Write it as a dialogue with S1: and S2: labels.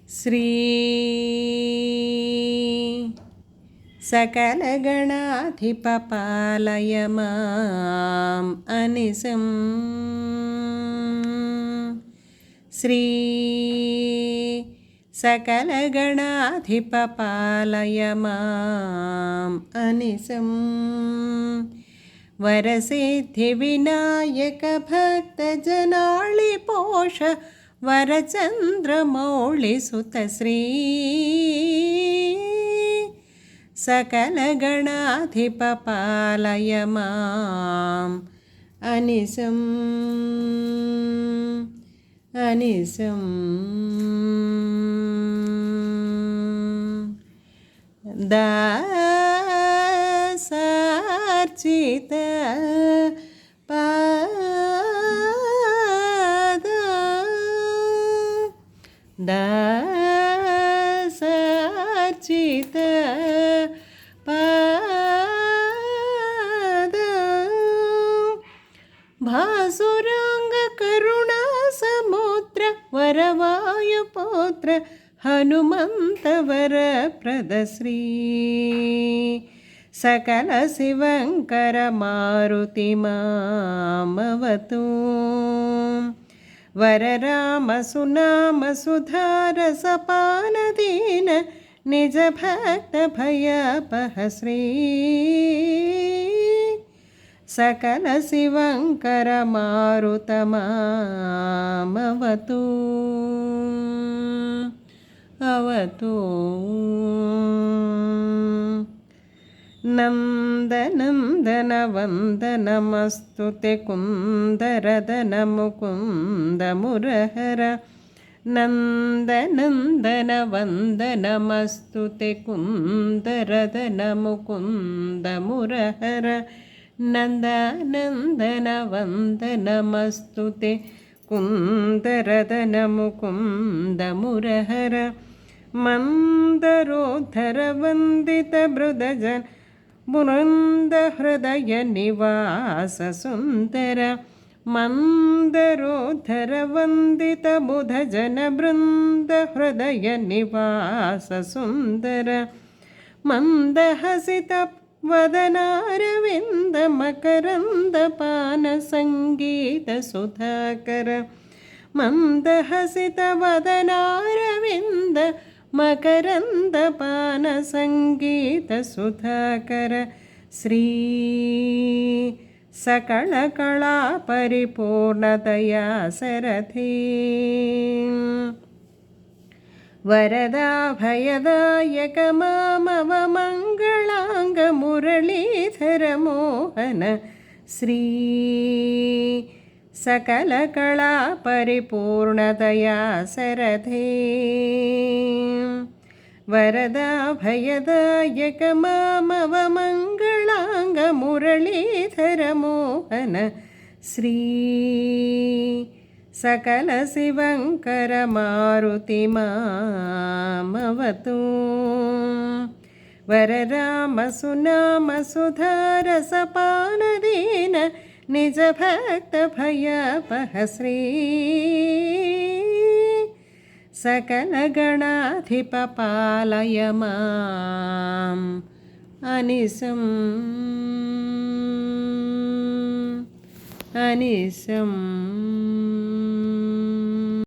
S1: శ్రీ సకలగణాధిప పాలయ మాం అనిశం. శ్రీ సకలగణాధిప పాలయ మాం అనిశం. వరసిద్ధి వినాయక భక్త జనాళి పోష వరచంద్రమౌళి సుత శ్రీ సకలగణాధిప పాలయ మాం అనిశం అనిశం. దాసార్చిత దాసార్చిత పాద భాసురాంగ కరుణా సముద్ర వరవాయుపుత్ర హనుమంత వరప్రద శ్రీ సకల శివంకర మారుతి మామవతు. వరరామ సునామ సుధారస పానదీన నిజ భక్త భయాపహ శ్రీ సకల శివంకర మారుత మామవతు అవతు. నందనందన వందనమస్తుతే కుందరదన ముకుంద మురహర. నందనందన వందనమస్తుతే కుందరదన ముకుంద మురహర. నందనందన వందనమస్తుతే కుందరదన ముకుంద మురహర. మందరోధర వందిత బృదజన బృంద హృదయ నివాస సుందర. మందరోధర వందిత బుధజన బృంద హృదయ నివాస సుందర. మందహసిత వదనారవింద మకరంద పాన సంగీత సుధాకర. మందహసిత వదనారవింద మకరంద పాన సంగీత సుధాకర. శ్రీ సకల కళా పరిపూర్ణతయా సరథీ వరదా భయదాయక మామవ మంగళాంగ మురళీధర మోహన. శ్రీ సకల కళా పరిపూర్ణతయా సరథే వరదా భయదాయక మామవ మంగళాంగ మురళీధర మోహన. శ్రీ సకల శివంకర మారుతి మామవతు. వరరామ సునామ సుధారస పానదీన నిజ భక్త భయాపహ శ్రీ సకల గణాధిప పాలయ మాం అనిశం అనిశం.